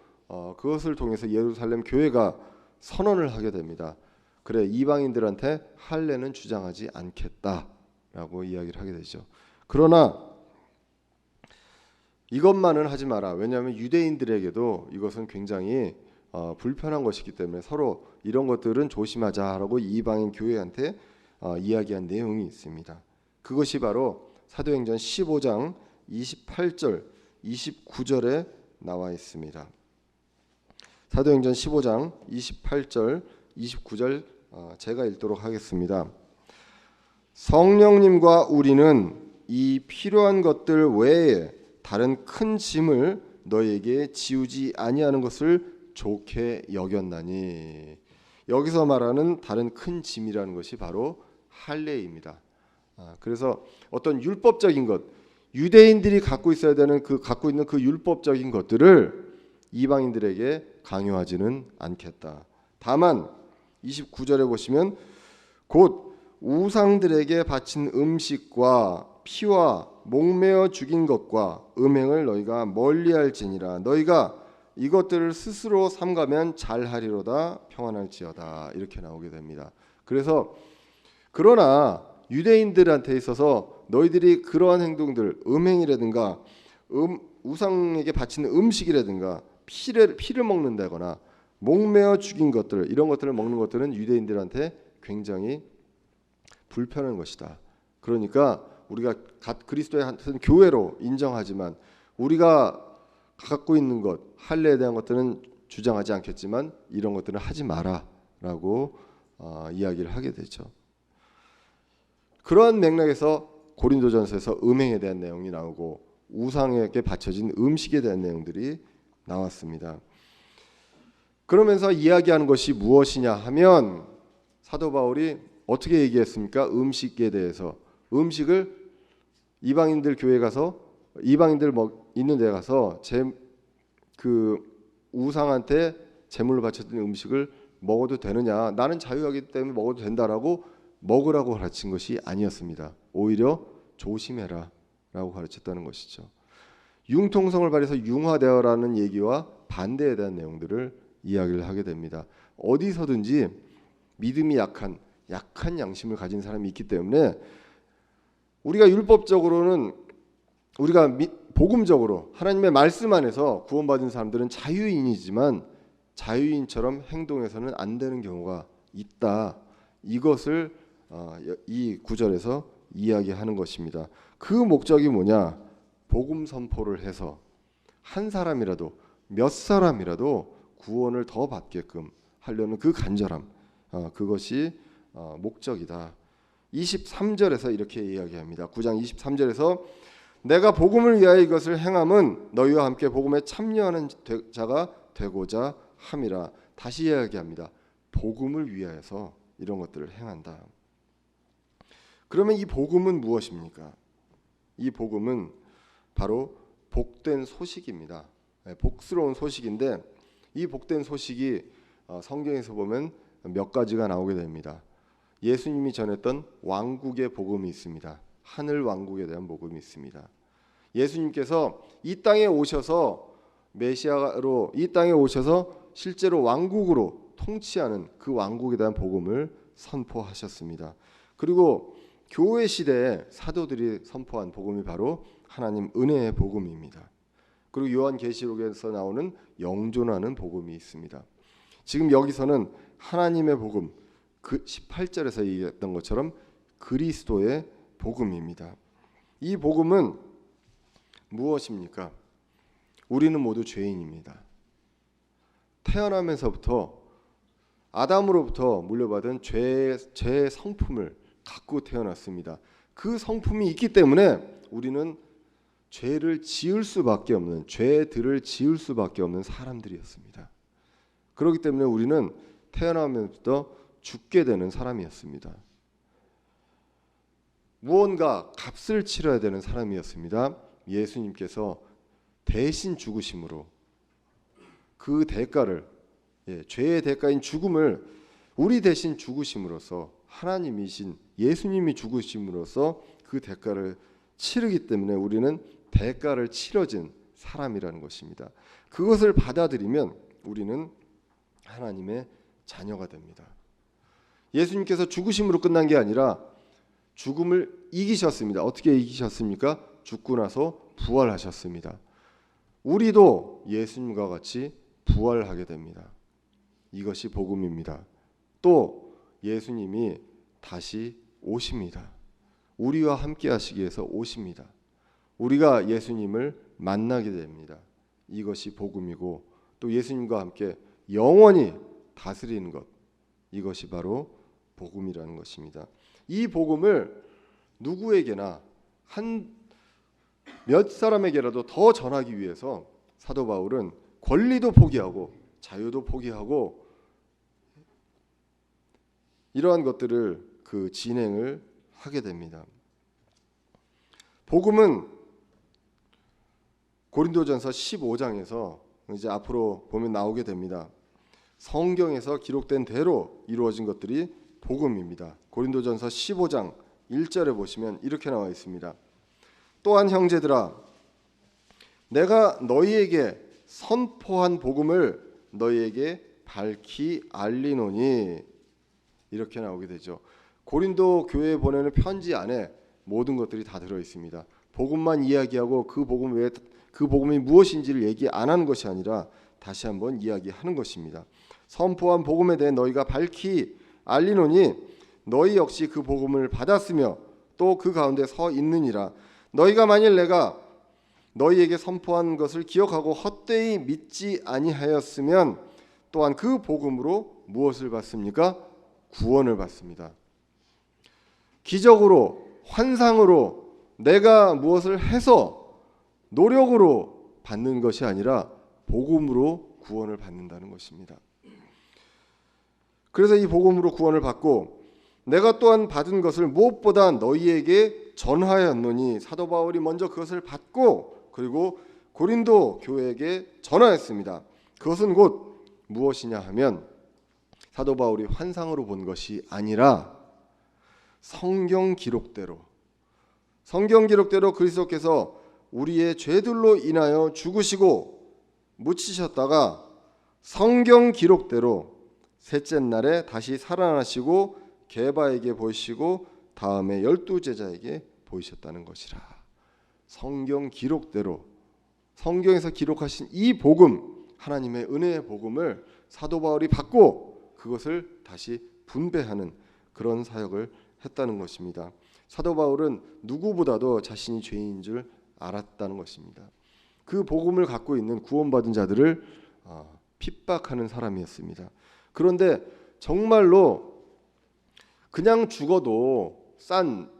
그것을 통해서 예루살렘 교회가 선언을 하게 됩니다. 그래 이방인들한테 할례는 주장하지 않겠다라고 이야기를 하게 되죠. 그러나 이것만은 하지 마라. 왜냐하면 유대인들에게도 이것은 굉장히 불편한 것이기 때문에 서로 이런 것들은 조심하자라고 이방인 교회한테 이야기한 내용이 있습니다. 그것이 바로 사도행전 15장 28절 29절에 나와 있습니다. 사도행전 15장 28절 29절 제가 읽도록 하겠습니다. 성령님과 우리는 이 필요한 것들 외에 다른 큰 짐을 너에게 지우지 아니하는 것을 좋게 여겼나니. 여기서 말하는 다른 큰 짐이라는 것이 바로 할례입니다. 그래서 어떤 율법적인 것, 유대인들이 갖고 있어야 되는 갖고 있는 그 율법적인 것들을 이방인들에게 강요하지는 않겠다. 다만 29절에 보시면 곧 우상들에게 바친 음식과 피와 목매어 죽인 것과 음행을 너희가 멀리할지니라. 너희가 이것들을 스스로 삼가면 잘하리로다. 평안할지어다. 이렇게 나오게 됩니다. 그래서 그러나 유대인들한테 있어서 너희들이 그러한 행동들 음행이라든가 우상에게 바치는 음식이라든가 피를 먹는다거나 목매어 죽인 것들 이런 것들을 먹는 것들은 유대인들한테 굉장히 불편한 것이다. 그러니까 우리가 그리스도의 한 교회로 인정하지만 우리가 갖고 있는 것 할례에 대한 것들은 주장하지 않겠지만 이런 것들은 하지 마라라고 이야기를 하게 되죠. 그러한 맥락에서 고린도전서에서 음행에 대한 내용이 나오고 우상에게 바쳐진 음식에 대한 내용들이 나왔습니다. 그러면서 이야기하는 것이 무엇이냐 하면 사도 바울이 어떻게 얘기했습니까? 음식에 대해서 음식을 이방인들 교회 가서 이방인들 있는 데 가서 그 우상한테 제물로 바쳤던 음식을 먹어도 되느냐? 나는 자유하기 때문에 먹어도 된다라고 먹으라고 가르친 것이 아니었습니다. 오히려 조심해라라고 가르쳤다는 것이죠. 융통성을 발휘해서 융화되어라는 얘기와 반대에 대한 내용들을 이야기를 하게 됩니다. 어디서든지 믿음이 약한 양심을 가진 사람이 있기 때문에 우리가 율법적으로는 우리가 복음적으로 하나님의 말씀 안에서 구원받은 사람들은 자유인이지만 자유인처럼 행동해서는 안 되는 경우가 있다. 이것을 이 구절에서 이야기하는 것입니다. 그 목적이 뭐냐? 복음 선포를 해서 한 사람이라도 몇 사람이라도 구원을 더 받게끔 하려는 그 간절함 그것이 목적이다. 23절에서 이렇게 이야기합니다. 9장 23절에서 내가 복음을 위하여 이것을 행함은 너희와 함께 복음에 참여하는 자가 되고자 함이라. 다시 이야기합니다. 복음을 위하여서 이런 것들을 행한다. 그러면 이 복음은 무엇입니까? 이 복음은 바로 복된 소식입니다. 복스러운 소식인데 이 복된 소식이 성경에서 보면 몇 가지가 나오게 됩니다. 예수님이 전했던 왕국의 복음이 있습니다. 하늘 왕국에 대한 복음이 있습니다. 예수님께서 이 땅에 오셔서 메시아로 이 땅에 오셔서 실제로 왕국으로 통치하는 그 왕국에 대한 복음을 선포하셨습니다. 그리고 교회 시대에 사도들이 선포한 복음이 바로 하나님 은혜의 복음입니다. 그리고 요한계시록에서 나오는 영존하는 복음이 있습니다. 지금 여기서는 하나님의 복음, 그 18절에서 얘기했던 것처럼 그리스도의 복음입니다. 이 복음은 무엇입니까? 우리는 모두 죄인입니다. 태어나면서부터 아담으로부터 물려받은 죄의 성품을 갖고 태어났습니다. 그 성품이 있기 때문에 우리는 죄를 지을 수밖에 없는, 죄들을 지을 수밖에 없는 사람들이었습니다. 그렇기 때문에 우리는 태어나면서부터 죽게 되는 사람이었습니다. 무언가 값을 치러야 되는 사람이었습니다. 예수님께서 대신 죽으심으로 그 대가를, 죄의 대가인 죽음을 우리 대신 죽으심으로써, 하나님이신 예수님이 죽으심으로써 그 대가를 치르기 때문에 우리는 대가를 치러진 사람이라는 것입니다. 그것을 받아들이면 우리는 하나님의 자녀가 됩니다. 예수님께서 죽으심으로 끝난 게 아니라 죽음을 이기셨습니다. 어떻게 이기셨습니까? 죽고 나서 부활하셨습니다. 우리도 예수님과 같이 부활하게 됩니다. 이것이 복음입니다. 또 예수님이 다시 오십니다. 우리와 함께 하시기 위해서 오십니다. 우리가 예수님을 만나게 됩니다. 이것이 복음이고, 또 예수님과 함께 영원히 다스리는 것, 이것이 바로 복음이라는 것입니다. 이 복음을 누구에게나 몇 사람에게라도 더 전하기 위해서 사도 바울은 권리도 포기하고 자유도 포기하고 이러한 것들을 진행을 하게 됩니다. 복음은 고린도전서 15장에서 이제 앞으로 보면 나오게 됩니다. 성경에서 기록된 대로 이루어진 것들이 복음입니다. 고린도전서 15장 1절에 보시면 이렇게 나와 있습니다. 또한 형제들아, 내가 너희에게 선포한 복음을 너희에게 밝히 알리노니, 이렇게 나오게 되죠. 고린도 교회에 보내는 편지 안에 모든 것들이 다 들어 있습니다. 복음만 이야기하고 그 복음이 무엇인지를 얘기 안 하는 것이 아니라 다시 한번 이야기하는 것입니다. 선포한 복음에 대해 너희가 밝히 알리노니 너희 역시 그 복음을 받았으며 또 그 가운데 서 있느니라. 너희가 만일 내가 너희에게 선포한 것을 기억하고 헛되이 믿지 아니하였으면 또한 그 복음으로 무엇을 받습니까? 구원을 받습니다. 기적으로, 환상으로, 내가 무엇을 해서 노력으로 받는 것이 아니라 복음으로 구원을 받는다는 것입니다. 그래서 이 복음으로 구원을 받고 내가 또한 받은 것을 무엇보다 너희에게 전하였노니, 사도 바울이 먼저 그것을 받고 그리고 고린도 교회에게 전하였습니다. 그것은 곧 무엇이냐 하면 사도 바울이 환상으로 본 것이 아니라 성경 기록대로 그리스도께서 우리의 죄들로 인하여 죽으시고 묻히셨다가 성경 기록대로 셋째 날에 다시 살아나시고 게바에게 보이시고 다음에 12 제자에게 보이셨다는 것이라. 성경 기록대로, 성경에서 기록하신 이 복음, 하나님의 은혜의 복음을 사도 바울이 받고 그것을 다시 분배하는 그런 사역을 했다는 것입니다. 사도 바울은 누구보다도 자신이 죄인인 줄 알았다는 것입니다. 그 복음을 갖고 있는 구원받은 자들을 핍박하는 사람이었습니다. 그런데 정말로 그냥 죽어도 싼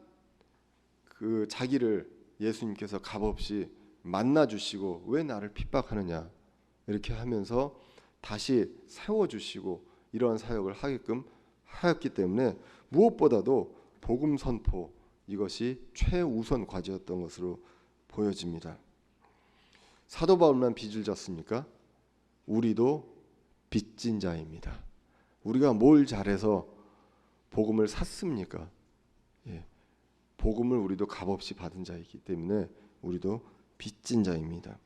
그 자기를 예수님께서 값없이 만나주시고 왜 나를 핍박하느냐 이렇게 하면서 다시 세워주시고 이러한 사역을 하게끔 하였기 때문에 무엇보다도 복음 선포, 이것이 최우선 과제였던 것으로 보여집니다. 사도 바울만 빚을 졌습니까? 우리도 빚진 자입니다. 우리가 뭘 잘해서 복음을 샀습니까? 복음을 우리도 값없이 받은 자이기 때문에 우리도 빚진 자입니다.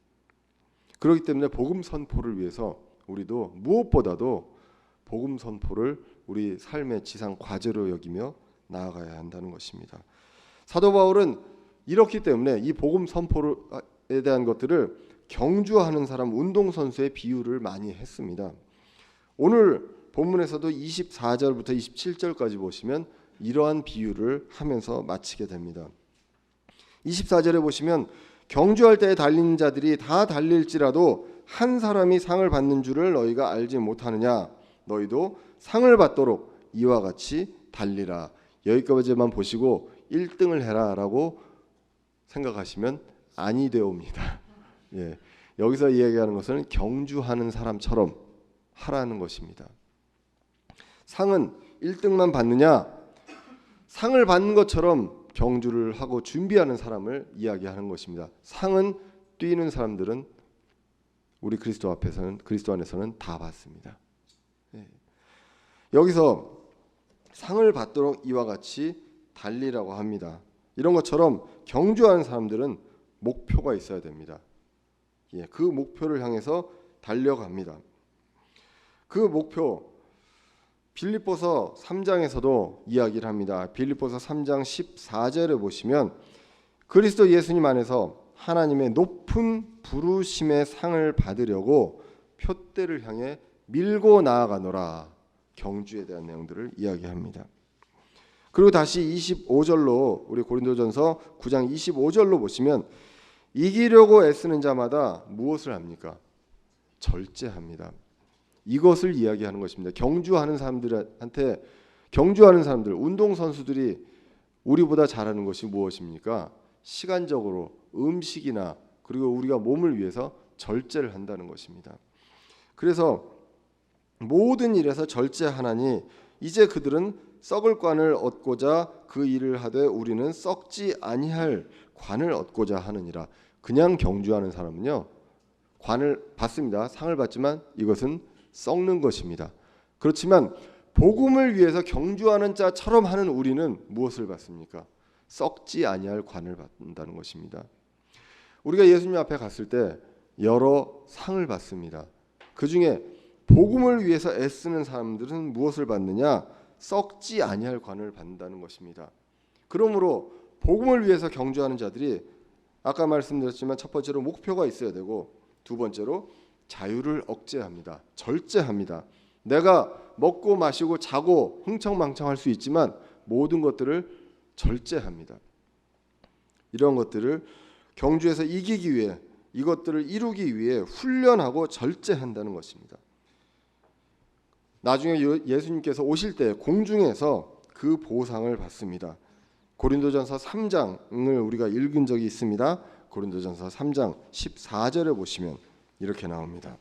그렇기 때문에 복음 선포를 위해서 우리도 무엇보다도 복음 선포를 우리 삶의 지상 과제로 여기며 나아가야 한다는 것입니다. 사도 바울은 이렇기 때문에 이 복음 선포에 대한 것들을 경주하는 사람, 운동선수의 비유를 많이 했습니다. 오늘 본문에서도 24절부터 27절까지 보시면 이러한 비유를 하면서 마치게 됩니다. 24절에 보시면 경주할 때에 달리는 자들이 다 달릴지라도 한 사람이 상을 받는 줄을 너희가 알지 못하느냐. 너희도 상을 받도록 이와 같이 달리라. 여기까지만 보시고 1등을 해라 라고 생각하시면 아니 되옵니다. 예, 여기서 이야기하는 것은 경주하는 사람처럼 하라는 것입니다. 상은 1등만 받느냐? 상을 받는 것처럼 경주를 하고 준비하는 사람을 이야기하는 것입니다. 상은 뛰는 사람들은 우리 그리스도 앞에서는, 그리스도 안에서는 다 받습니다. 예. 여기서 상을 받도록 이와 같이 달리라고 합니다. 이런 것처럼 경주하는 사람들은 목표가 있어야 됩니다. 예, 그 목표를 향해서 달려갑니다. 그 목표 빌립보서 3장에서도 이야기를 합니다. 빌립보서 3장 14절에 보시면 그리스도 예수님 안에서 하나님의 높은 부르심의 상을 받으려고 표대를 향해 밀고 나아가노라. 경주에 대한 내용들을 이야기합니다. 그리고 다시 25절로 우리 고린도전서 9장 25절로 보시면 이기려고 애쓰는 자마다 무엇을 합니까? 절제합니다. 이것을 이야기하는 것입니다. 경주하는 사람들한테, 경주하는 사람들, 운동선수들이 우리보다 잘하는 것이 무엇입니까? 시간적으로 음식이나 그리고 우리가 몸을 위해서 절제를 한다는 것입니다. 그래서 모든 일에서 절제하나니 이제 그들은 썩을 관을 얻고자 그 일을 하되 우리는 썩지 아니할 관을 얻고자 하느니라. 그냥 경주하는 사람은요, 관을 받습니다. 상을 받지만 이것은 썩는 것입니다. 그렇지만 복음을 위해서 경주하는 자처럼 하는 우리는 무엇을 받습니까? 썩지 아니할 관을 받는다는 것입니다. 우리가 예수님 앞에 갔을 때 여러 상을 받습니다. 그 중에 복음을 위해서 애쓰는 사람들은 무엇을 받느냐? 썩지 아니할 관을 받는다는 것입니다. 그러므로 복음을 위해서 경주하는 자들이 아까 말씀드렸지만 첫 번째로 목표가 있어야 되고 두 번째로 자유를 억제합니다. 절제합니다. 내가 먹고 마시고 자고 흥청망청할 수 있지만 모든 것들을 절제합니다. 이런 것들을 경주에서 이기기 위해, 이것들을 이루기 위해 훈련하고 절제한다는 것입니다. 나중에 예수님께서 오실 때 공중에서 그 보상을 받습니다. 고린도전서 3장을 우리가 읽은 적이 있습니다. 고린도전서 3장 14절에 보시면 이렇게 나옵니다.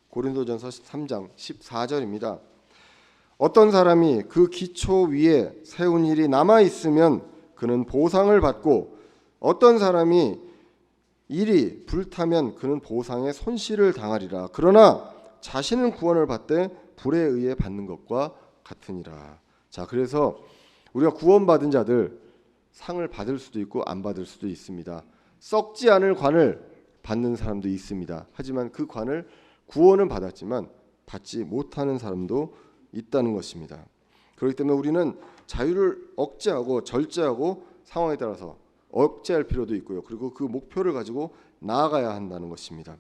고린도전서 3장 14절입니다. 어떤 사람이 그 기초 위에 세운 일이 남아 있으면 그는 보상을 받고 어떤 사람이 일이 불타면 그는 보상의 손실을 당하리라. 그러나 자신은 구원을 받되 불에 의해 받는 것과 같으니라. 자, 그래서 우리가 구원받은 자들 상을 받을 수도 있고 안 받을 수도 있습니다. 썩지 않을 관을 받는 사람도 있습니다. 하지만 그 관을 구원은 받았지만 받지 못하는 사람도 있다는 것입니다. 그렇기 때문에 우리는 자유를 억제하고 절제하고 상황에 따라서 억제할 필요도 있고요. 그리고 그 목표를 가지고 나아가야 한다는 것입니다.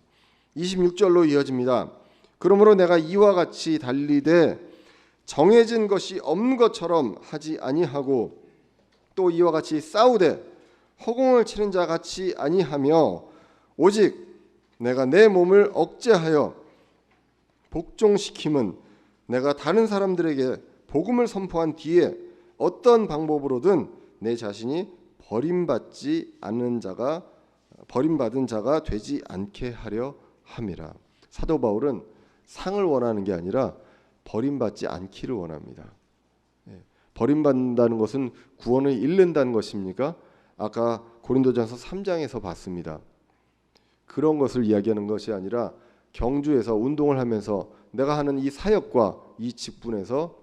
26절로 이어집니다. 그러므로 내가 이와 같이 달리되 정해진 것이 없는 것처럼 하지 아니하고 또 이와 같이 싸우되 허공을 치는 자 같이 아니하며 오직 내가 내 몸을 억제하여 복종시킴은 내가 다른 사람들에게 복음을 선포한 뒤에 어떤 방법으로든 내 자신이 버림받은 자가 되지 않게 하려 함이라. 사도 바울은 상을 원하는 게 아니라 버림받지 않기를 원합니다. 버림받는다는 것은 구원을 잃는다는 것입니까? 아까 고린도전서 3장에서 봤습니다. 그런 것을 이야기하는 것이 아니라 경주에서 운동을 하면서 내가 하는 이 사역과 이 직분에서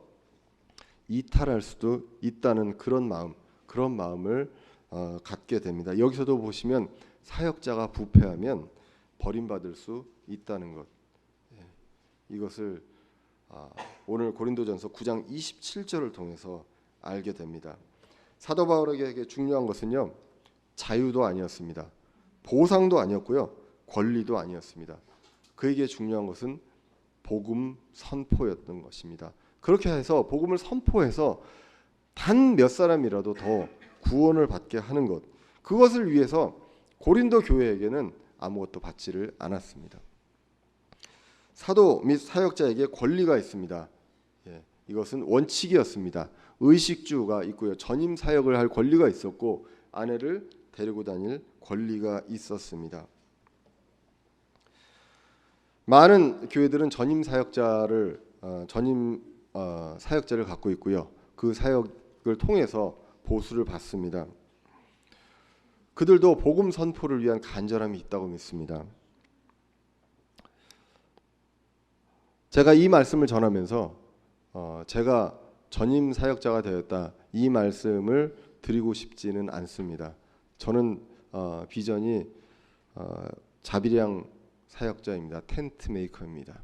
이탈할 수도 있다는 그런 마음을 갖게 됩니다. 여기서도 보시면 사역자가 부패하면 버림받을 수 있다는 것, 이것을 오늘 고린도전서 9장 27절을 통해서 알게 됩니다. 사도 바울에게 중요한 것은요, 자유도 아니었습니다. 보상도 아니었고요. 권리도 아니었습니다. 그에게 중요한 것은 복음 선포였던 것입니다. 그렇게 해서 복음을 선포해서 단 몇 사람이라도 더 구원을 받게 하는 것, 그것을 위해서 고린도 교회에게는 아무것도 받지를 않았습니다. 사도 및 사역자에게 권리가 있습니다. 이것은 원칙이었습니다. 의식주가 있고요. 전임 사역을 할 권리가 있었고 아내를 데리고 다닐 권리가 있었습니다. 많은 교회들은 전임 사역자를 갖고 있고요. 그 사역을 통해서 보수를 받습니다. 그들도 복음 선포를 위한 간절함이 있다고 믿습니다. 제가 이 말씀을 전하면서 제가 전임 사역자가 되었다, 이 말씀을 드리고 싶지는 않습니다. 저는 비전이 자비량 사역자입니다. 텐트 메이커입니다.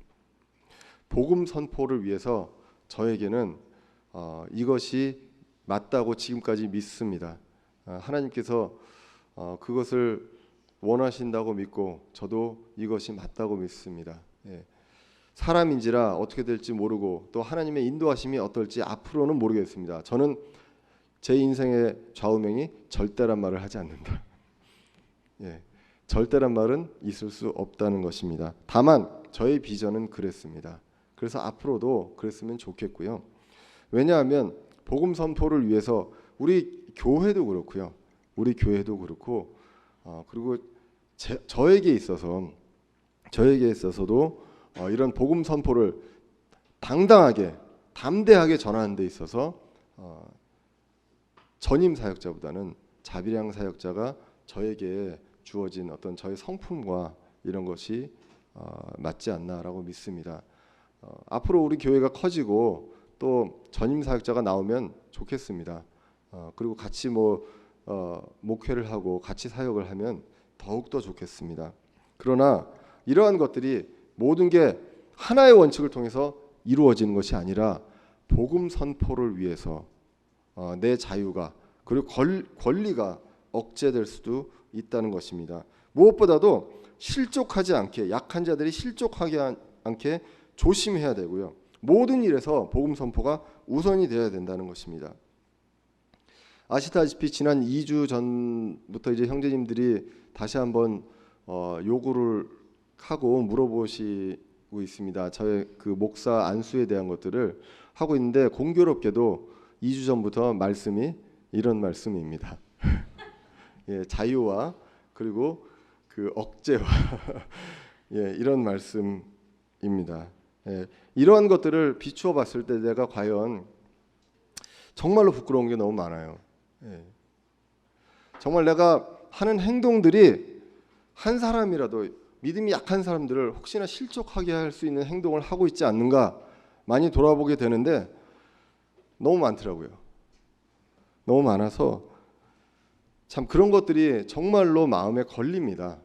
복음 선포를 위해서 저에게는 이것이 맞다고 지금까지 믿습니다. 하나님께서 그것을 원하신다고 믿고 저도 이것이 맞다고 믿습니다. 사람인지라 어떻게 될지 모르고 또 하나님의 인도하심이 어떨지 앞으로는 모르겠습니다. 저는 제 인생의 좌우명이 절대란 말을 하지 않는다. 절대란 말은 있을 수 없다는 것입니다. 다만 저의 비전은 그랬습니다. 그래서 앞으로도 그랬으면 좋겠고요. 왜냐하면 복음 선포를 위해서 우리 교회도 그렇고요. 우리 교회도 그렇고 그리고 저에게 있어서도 이런 복음 선포를 당당하게 담대하게 전하는 데 있어서 전임 사역자보다는 자비량 사역자가 저에게 주어진 어떤 저의 성품과 이런 것이 맞지 않나라고 믿습니다. 앞으로 우리 교회가 커지고 또 전임 사역자가 나오면 좋겠습니다. 그리고 같이 목회를 하고 같이 사역을 하면 더욱더 좋겠습니다. 그러나 이러한 것들이 모든 게 하나의 원칙을 통해서 이루어지는 것이 아니라 복음 선포를 위해서 내 자유가 그리고 권리가 억제될 수도 있다는 것입니다. 무엇보다도 실족하지 않게, 약한 자들이 실족하지 않게 조심해야 되고요. 모든 일에서 복음 선포가 우선이 되어야 된다는 것입니다. 아시다시피 지난 2주 전부터 이제 형제님들이 다시 한번 요구를 하고 물어보시고 있습니다. 저의 그 목사 안수에 대한 것들을 하고 있는데 공교롭게도 2주 전부터 말씀이 이런 말씀입니다. 자유와 그리고 그 억제와 이런 말씀입니다. 이러한 것들을 비추어 봤을 때 내가 과연 정말로 부끄러운 게 너무 많아요. 정말 내가 하는 행동들이 한 사람이라도 믿음이 약한 사람들을 혹시나 실족하게 할 수 있는 행동을 하고 있지 않는가 많이 돌아보게 되는데 너무 많더라고요. 너무 많아서 참 그런 것들이 정말로 마음에 걸립니다.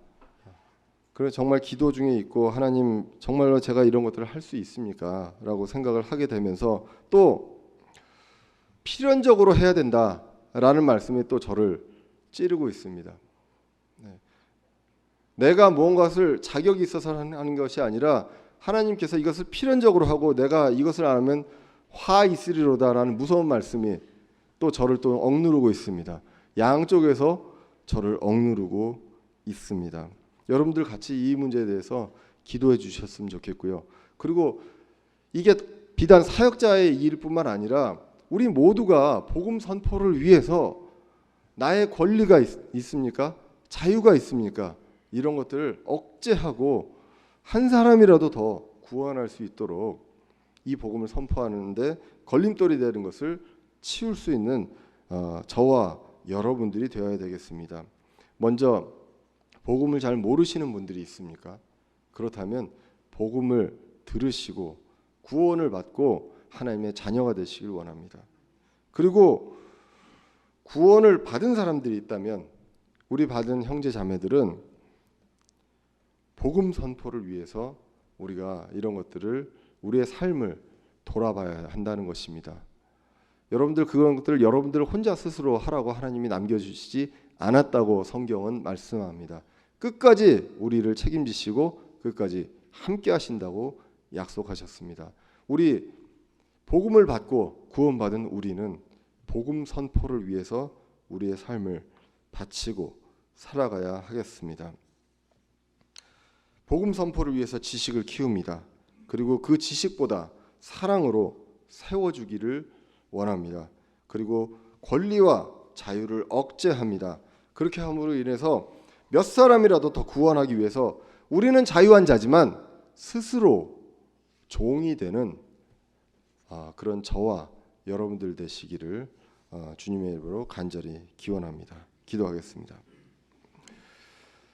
그래서 정말 기도 중에 있고 하나님 정말로 제가 이런 것들을 할 수 있습니까? 라고 생각을 하게 되면서 또 필연적으로 해야 된다라는 말씀이 또 저를 찌르고 있습니다. 내가 무언가를 자격이 있어서 하는 것이 아니라 하나님께서 이것을 필연적으로 하고 내가 이것을 안 하면 화 있으리로다라는 무서운 말씀이 또 저를 또 억누르고 있습니다. 양쪽에서 저를 억누르고 있습니다. 여러분들 같이 이 문제에 대해서 기도해 주셨으면 좋겠고요. 그리고 이게 비단 사역자의 일뿐만 아니라 우리 모두가 복음 선포를 위해서 나의 권리가 있습니까? 자유가 있습니까? 이런 것들을 억제하고 한 사람이라도 더 구원할 수 있도록 이 복음을 선포하는데 걸림돌이 되는 것을 치울 수 있는 저와 여러분들이 되어야 되겠습니다. 먼저 복음을 잘 모르시는 분들이 있습니까? 그렇다면 복음을 들으시고 구원을 받고 하나님의 자녀가 되시길 원합니다. 그리고 구원을 받은 사람들이 있다면 우리 받은 형제 자매들은 복음 선포를 위해서 우리가 이런 것들을 우리의 삶을 돌아봐야 한다는 것입니다. 여러분들 그런 것들을 여러분들 혼자 스스로 하라고 하나님이 남겨주시지 않았다고 성경은 말씀합니다. 끝까지 우리를 책임지시고 끝까지 함께 하신다고 약속하셨습니다. 우리 복음을 받고 구원받은 우리는 복음 선포를 위해서 우리의 삶을 바치고 살아가야 하겠습니다. 복음 선포를 위해서 지식을 키웁니다. 그리고 그 지식보다 사랑으로 세워주기를 원합니다. 그리고 권리와 자유를 억제합니다. 그렇게 함으로 인해서 몇 사람이라도 더 구원하기 위해서 우리는 자유한 자지만 스스로 종이 되는 그런 저와 여러분들 되시기를 주님의 이름으로 간절히 기원합니다. 기도하겠습니다.